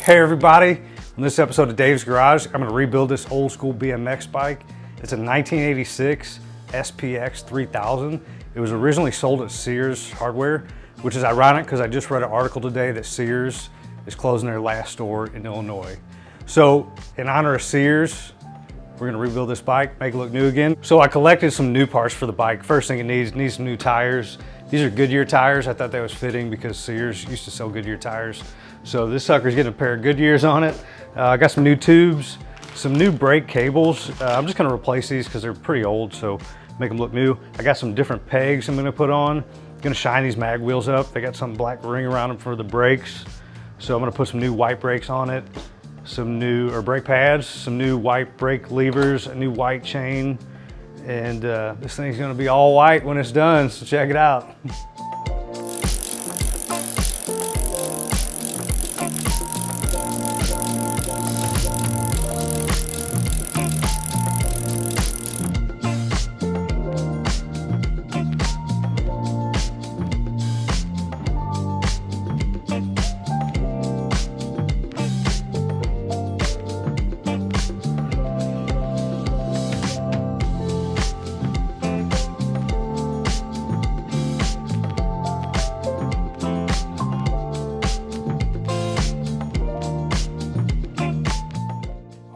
Hey everybody, on this episode of Dave's Garage, I'm going to rebuild this old school BMX bike. It's a 1986 SPX3000. It was originally sold at Sears Hardware, which is ironic because I just read an article today that Sears is closing their last store in Illinois. So in honor of Sears, we're going to rebuild this bike, make it look new again. So I collected some new parts for the bike. First thing it needs some new tires. These are Goodyear tires. I thought that was fitting because Sears used to sell Goodyear tires. So this sucker's getting a pair of Goodyears on it. I got some new tubes, some new brake cables. I'm just gonna replace these because they're pretty old, so make them look new. I got some different pegs I'm gonna put on. I'm gonna shine these mag wheels up. They got some black ring around them for the brakes. So I'm gonna put some new white brakes on it, some new, or brake pads, some new white brake levers, a new white chain, and this thing's gonna be all white when it's done, so check it out.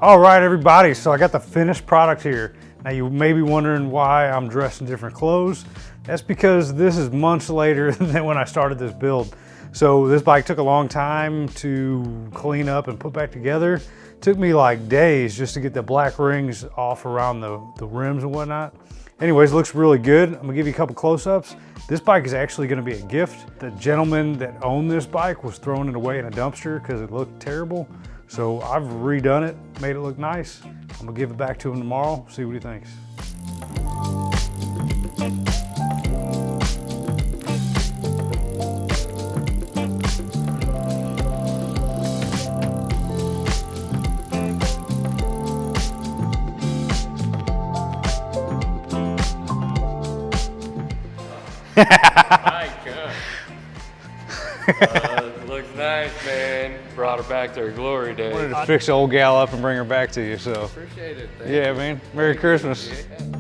All right, everybody, so I got the finished product here. Now you may be wondering why I'm dressed in different clothes. That's because this is months later than when I started this build. So this bike took a long time to clean up and put back together. It took me like days just to get the black rings off around the rims and whatnot. Anyways, it looks really good. I'm gonna give you a couple close-ups. This bike is actually gonna be a gift. The gentleman that owned this bike was throwing it away in a dumpster because it looked terrible. So I've redone it, made it look nice. I'm gonna give it back to him tomorrow, see what he thinks. My God. Looks nice, man. Brought her back to her glory days. I wanted to fix the old gal up and bring her back to you, so. Appreciate it. Yeah, man. Merry Christmas. Yeah.